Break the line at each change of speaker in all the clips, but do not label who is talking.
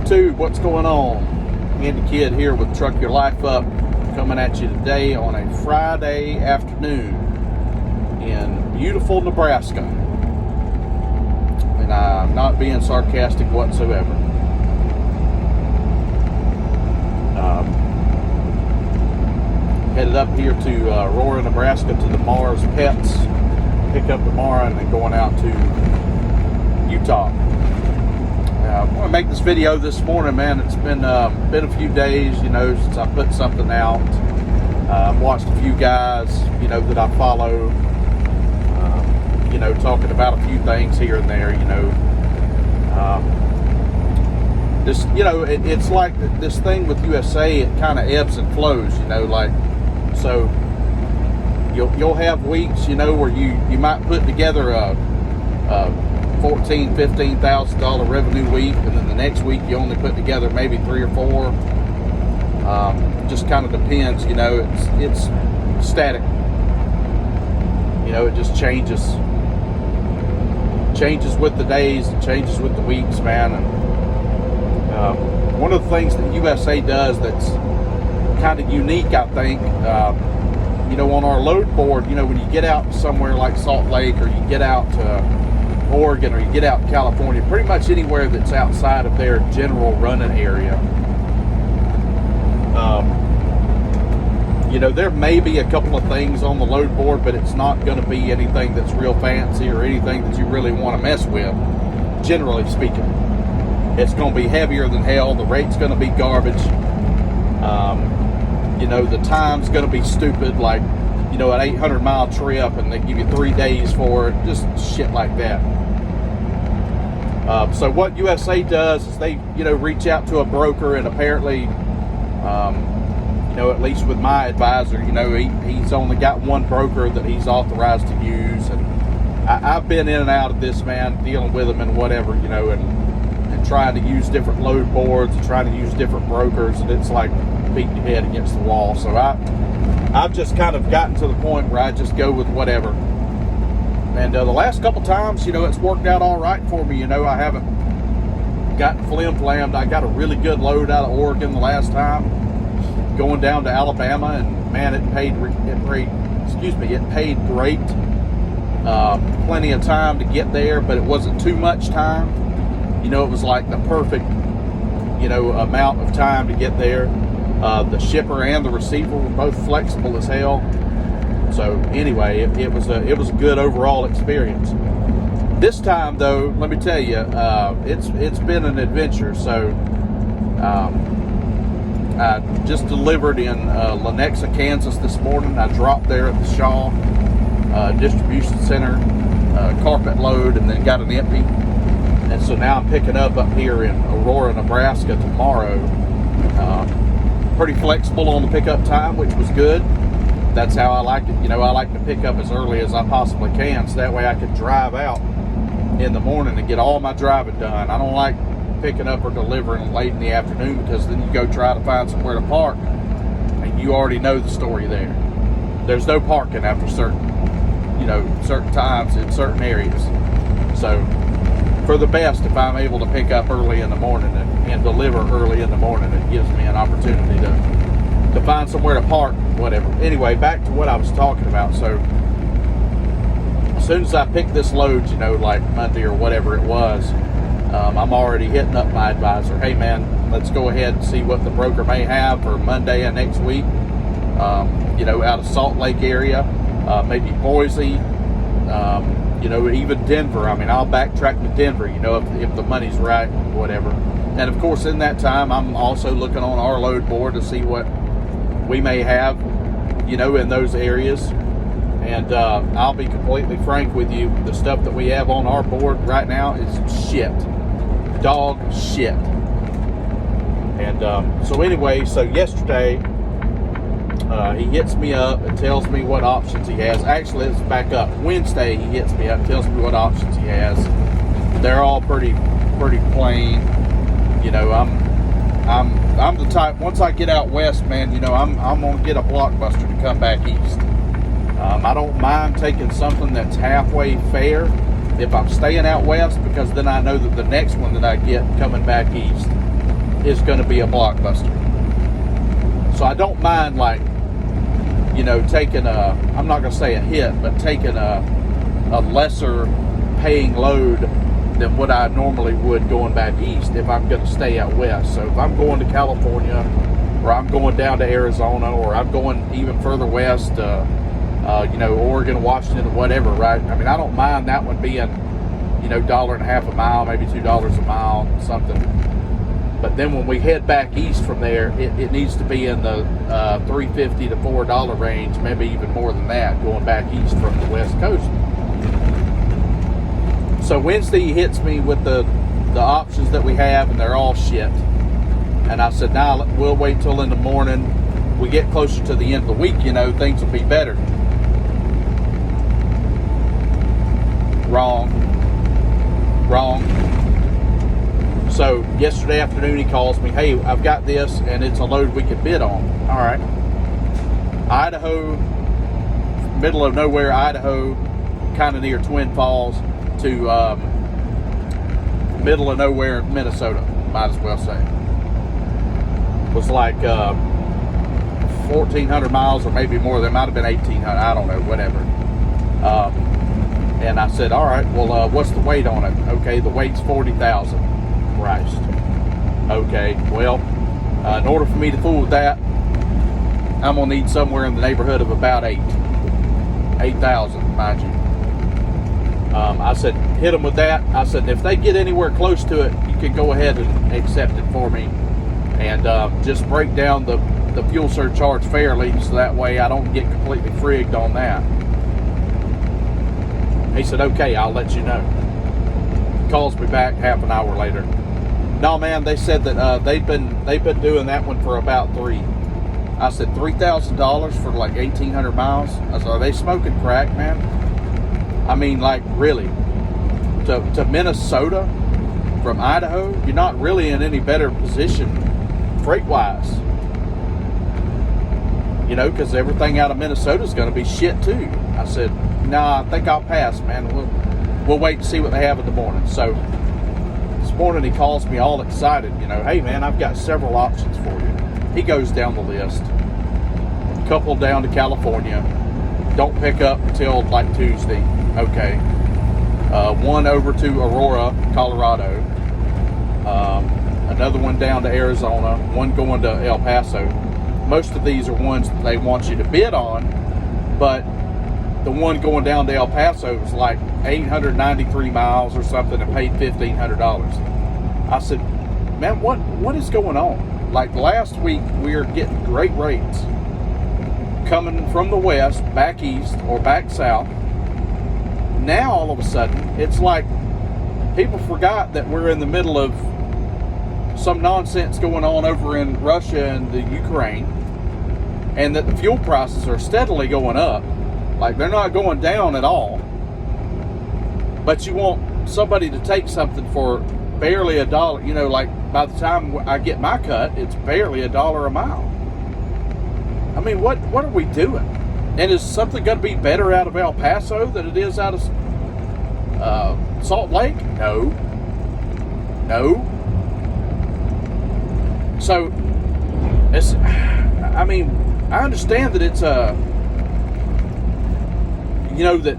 YouTube, what's going on? Andy Kidd here with Truck Your Life Up, coming at you today on a Friday afternoon in beautiful Nebraska. And I'm not being sarcastic whatsoever. Headed up here to Aurora, Nebraska to the Mars Pets, pick up tomorrow, and then going out to Utah. I want to make this video this morning, man. It's been a few days, since I put something out. I've watched a few guys, that I follow, talking about a few things here and there, it's like this thing with USA, it kind of ebbs and flows, so you'll have weeks, where you might put together a $14,000, $15,000 revenue week, and then the next week you only put together maybe 3 or 4. Just kind of depends, it's static. It just changes with the days, it changes with the weeks, man. And one of the things that USA does that's kind of unique, I think, on our load board, when you get out somewhere like Salt Lake, or you get out to Oregon, or you get out to California, pretty much anywhere that's outside of their general running area, there may be a couple of things on the load board, but it's not going to be anything that's real fancy or anything that you really want to mess with, generally speaking. It's going to be heavier than hell. The rate's going to be garbage. The time's going to be stupid, like, an 800-mile trip, and they give you 3 days for it, just shit like that. So what USA does is they, reach out to a broker, and apparently, at least with my advisor, he's only got one broker that he's authorized to use, and I've been in and out of this, man, dealing with him and whatever, and trying to use different load boards and trying to use different brokers, and it's like beating your head against the wall. So I've just kind of gotten to the point where I just go with whatever. And the last couple times, it's worked out all right for me. I haven't gotten flim-flammed. I got a really good load out of Oregon the last time, going down to Alabama, and man, it paid great. Plenty of time to get there, but it wasn't too much time. It was like the perfect, amount of time to get there. The shipper and the receiver were both flexible as hell. So anyway, it was a good overall experience. This time, though, let me tell you, it's been an adventure. So I just delivered in Lenexa, Kansas this morning. I dropped there at the Shaw distribution center, carpet load, and then got an empty. And so now I'm picking up here in Aurora, Nebraska tomorrow. Pretty flexible on the pickup time, which was good. That's how I like it. I like to pick up as early as I possibly can, so that way I can drive out in the morning and get all my driving done. I don't like picking up or delivering late in the afternoon, because then you go try to find somewhere to park, and you already know the story there. There's no parking after certain times in certain areas. So for the best, if I'm able to pick up early in the morning and deliver early in the morning, it gives me an opportunity to find somewhere to park, whatever. Anyway, back to what I was talking about. So as soon as I picked this load, like Monday or whatever it was, I'm already hitting up my advisor. Hey man, let's go ahead and see what the broker may have for Monday and next week. Out of Salt Lake area, maybe Boise, even Denver. I'll backtrack to Denver, if the money's right, whatever. And of course, in that time, I'm also looking on our load board to see what we may have, in those areas. And I'll be completely frank with you, the stuff that we have on our board right now is shit. Dog shit. And so anyway, so yesterday, he hits me up and tells me what options he has. Actually, let's back up. Wednesday, he hits me up and tells me what options he has. They're all pretty plain. I'm the type, once I get out west, man, I'm going to get a blockbuster to come back east. I don't mind taking something that's halfway fair if I'm staying out west, because then I know that the next one that I get coming back east is going to be a blockbuster. So I don't mind, like, taking I'm not going to say a hit, but taking a lesser paying load than what I normally would going back east if I'm going to stay out west. So if I'm going to California, or I'm going down to Arizona, or I'm going even further west, Oregon, Washington, whatever, right? I mean, I don't mind that one being, $1.50 a mile, maybe $2 a mile, something. But then when we head back east from there, it needs to be in the $3.50 to $4 range, maybe even more than that, going back east from the West Coast. So Wednesday he hits me with the options that we have, and they're all shit. And I said, nah, we'll wait till in the morning. We get closer to the end of the week, things will be better. Wrong. So yesterday afternoon he calls me, hey, I've got this and it's a load we could bid on. All right. Idaho, middle of nowhere, Idaho, kind of near Twin Falls, to middle of nowhere, Minnesota, might as well say. Was like 1,400 miles, or maybe more. There might have been 1,800. I don't know, whatever. And I said, all right, well, what's the weight on it? Okay, the weight's 40,000. Christ. Okay, well, in order for me to fool with that, I'm gonna need somewhere in the neighborhood of about 8,000, mind you. I said, hit them with that. I said, if they get anywhere close to it, you can go ahead and accept it for me, and just break down the fuel surcharge fairly, so that way I don't get completely frigged on that. He said, okay, I'll let you know. Calls me back half an hour later. No, man, they said that they've been doing that one for about $3,000. I said, $3,000 for like 1,800 miles? I said, are they smoking crack, man? I mean, like, really? To Minnesota from Idaho, you're not really in any better position freight-wise. Because everything out of Minnesota is going to be shit too. I said, nah, I think I'll pass, man. We'll wait and see what they have in the morning. So this morning he calls me all excited, hey man, I've got several options for you. He goes down the list. Couple down to California. Don't pick up until like Tuesday. Okay. One over to Aurora, Colorado. Another one down to Arizona. One going to El Paso. Most of these are ones that they want you to bid on, but the one going down to El Paso was like 893 miles or something and paid $1,500. I said, man, what is going on? Like last week, we were getting great rates coming from the west, back east, or back south. Now, all of a sudden, it's like people forgot that we're in the middle of some nonsense going on over in Russia and the Ukraine, and that the fuel prices are steadily going up. Like, they're not going down at all. But you want somebody to take something for barely $1. Like, by the time I get my cut, it's barely $1 a mile. I mean, what are we doing? And is something going to be better out of El Paso than it is out of Salt Lake? No. So, I understand that it's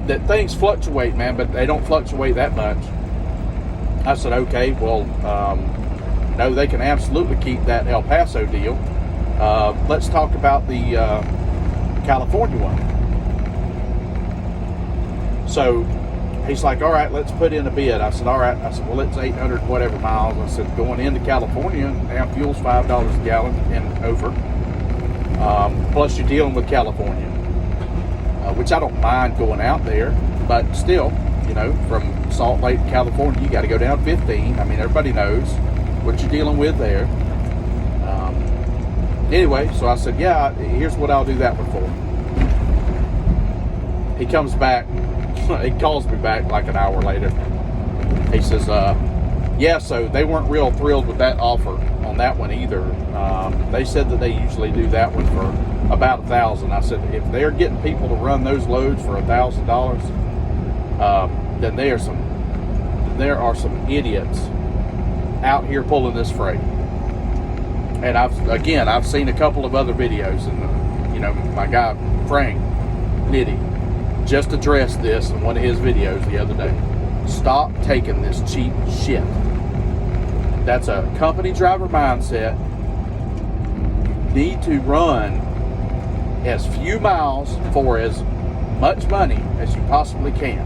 that things fluctuate, man, but they don't fluctuate that much. I said, okay, well, no, they can absolutely keep that El Paso deal. Let's talk about the California one. So he's like, all right, let's put in a bid. I said, all right. I said, well, it's 800 whatever miles. I said, going into California, now fuel's $5 a gallon and over. Plus you're dealing with California, which I don't mind going out there, but still, from Salt Lake, California, you got to go down 15. I mean, everybody knows what you're dealing with there. Anyway, so I said, yeah, here's what I'll do that one for. He comes back, he calls me back like an hour later. He says, yeah, so they weren't real thrilled with that offer on that one either. They said that they usually do that one for about $1,000. I said, if they're getting people to run those loads for $1,000, then there are some idiots out here pulling this freight. And I've seen a couple of other videos, and you know, my guy Frank Nitty just addressed this in one of his videos the other day. Stop taking this cheap shit. That's a company driver mindset. You need to run as few miles for as much money as you possibly can.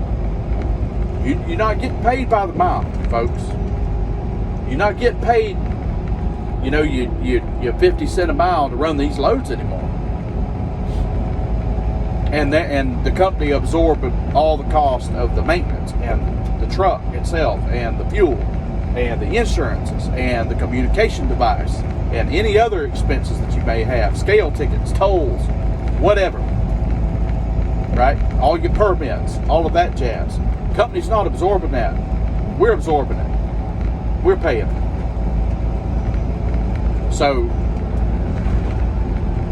You're not getting paid by the mile, folks. You're not getting paid, you know, you 50 cents a mile to run these loads anymore. And the company absorbed all the cost of the maintenance and the truck itself and the fuel and the insurances and the communication device and any other expenses that you may have, scale tickets, tolls, whatever, right? All your permits, all of that jazz. Company's not absorbing that. We're absorbing it. We're paying it. So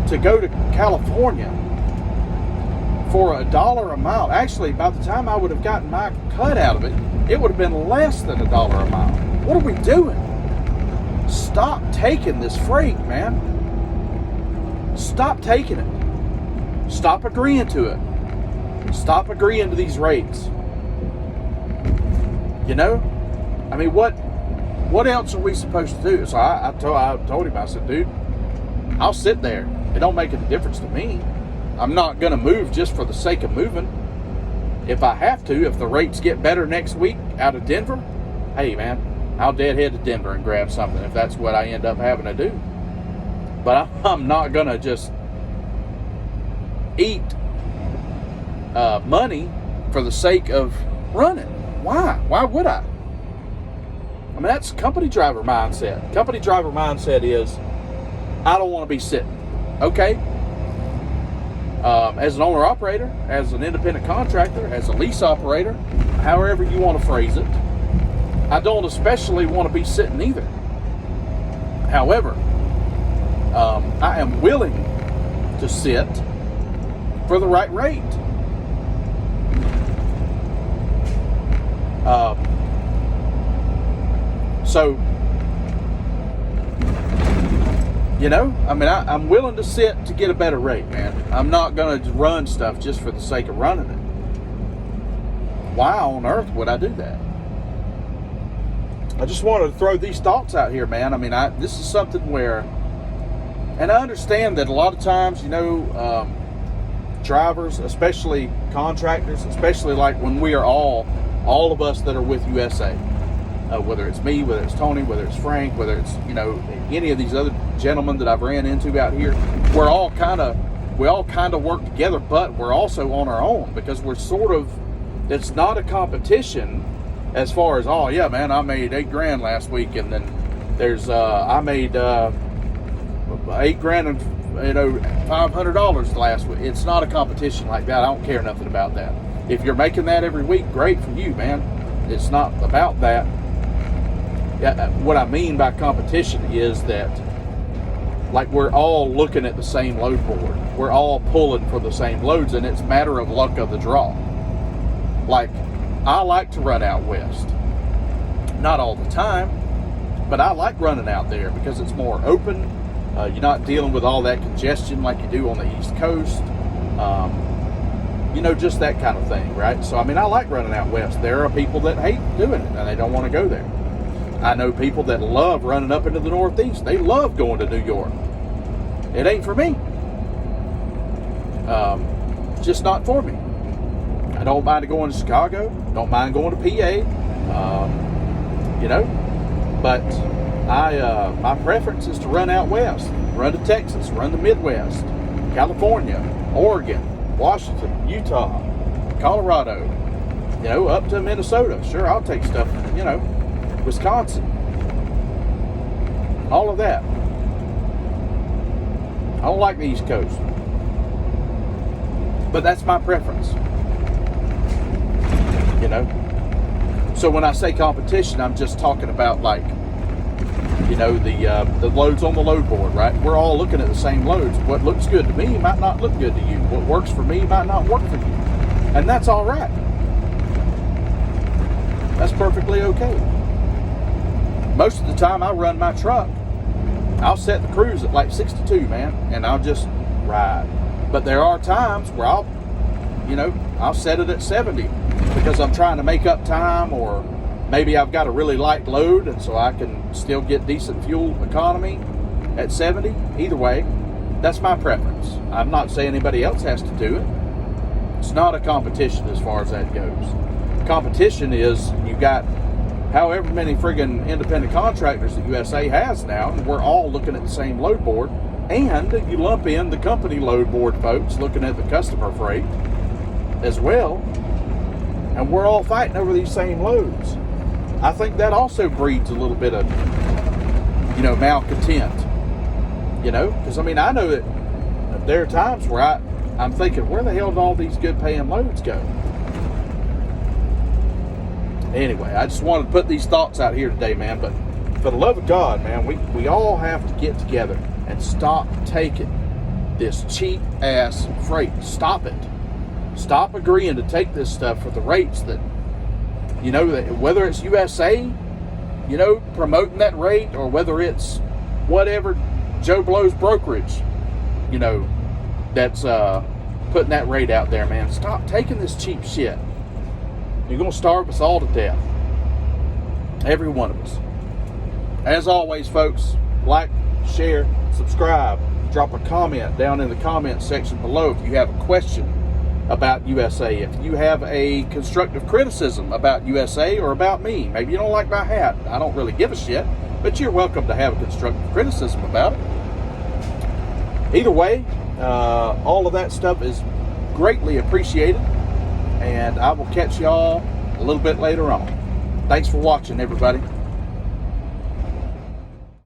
to go to California for $1 a mile, actually by the time I would have gotten my cut out of it, it would have been less than $1 a mile. What are we doing? Stop taking this freight, man. Stop taking it. Stop agreeing to it. Stop agreeing to these rates. You know? I mean, what else are we supposed to do? So I told him, I said, dude, I'll sit there. It don't make any difference to me. I'm not going to move just for the sake of moving. If I have to, if the rates get better next week out of Denver, hey, man, I'll deadhead to Denver and grab something if that's what I end up having to do. But I'm not going to just eat money for the sake of running. Why? Why would I? I mean, that's company driver mindset. Company driver mindset is, I don't want to be sitting. Okay. As an owner-operator, as an independent contractor, as a lease operator, however you want to phrase it, I don't especially want to be sitting either. However, I am willing to sit for the right rate. So, you know, I mean, I'm willing to sit to get a better rate, man. I'm not going to run stuff just for the sake of running it. Why on earth would I do that? I just wanted to throw these thoughts out here, man. I mean, this is something where, and I understand that a lot of times, you know, drivers, especially contractors, especially like when we are all of us that are with USA, whether it's me, whether it's Tony, whether it's Frank, whether it's, you know, any of these other gentlemen that I've ran into out here, we all kind of work together, but we're also on our own because we're sort of, it's not a competition as far as, oh yeah, man, I made $8,000 last week, and then there's I made $8,000 and, you know, $500 last week. It's not a competition like that. I don't care nothing about that. If you're making that every week, great for you, man. It's not about that. What I mean by competition is that, like, we're all looking at the same load board. We're all pulling for the same loads, and it's a matter of luck of the draw. Like, I like to run out west. Not all the time, but I like running out there because it's more open. You're not dealing with all that congestion like you do on the East Coast. You know, just that kind of thing, right? So, I mean, I like running out west. There are people that hate doing it, and they don't want to go there. I know people that love running up into the Northeast. They love going to New York. It ain't for me. Just not for me. I don't mind going to Chicago. Don't mind going to PA. You know, but my preference is to run out west. Run to Texas. Run to Midwest. California. Oregon. Washington. Utah. Colorado. You know, up to Minnesota. Sure, I'll take stuff, you know, Wisconsin. All of that. I don't like the East Coast. But that's my preference. You know? So when I say competition, I'm just talking about, like, you know, the loads on the load board, right? We're all looking at the same loads. What looks good to me might not look good to you. What works for me might not work for you. And that's all right. That's perfectly okay. Most of the time I run my truck I'll set the cruise at like 62, man, and I'll just ride. But there are times where I'll set it at 70 because I'm trying to make up time, or maybe I've got a really light load and so I can still get decent fuel economy at 70. Either way, that's my preference. I'm not saying anybody else has to do it. It's not a competition as far as that goes. Competition is you got however many friggin' independent contractors that USA has now, and we're all looking at the same load board, and you lump in the company load board folks looking at the customer freight as well, and we're all fighting over these same loads. I think that also breeds a little bit of, malcontent, because I know that there are times where I'm thinking, where the hell did all these good paying loads go? Anyway, I just wanted to put these thoughts out here today, man. But for the love of God, man, we all have to get together and stop taking this cheap ass freight. Stop it. Stop agreeing to take this stuff for the rates that, that whether it's USA, promoting that rate, or whether it's whatever Joe Blow's brokerage, that's putting that rate out there, man. Stop taking this cheap shit. You're going to starve us all to death. Every one of us. As always, folks, like, share, subscribe. Drop a comment down in the comment section below if you have a question about USA. If you have a constructive criticism about USA or about me. Maybe you don't like my hat. I don't really give a shit. But you're welcome to have a constructive criticism about it. Either way, all of that stuff is greatly appreciated. And I will catch y'all a little bit later on. Thanks for watching, everybody.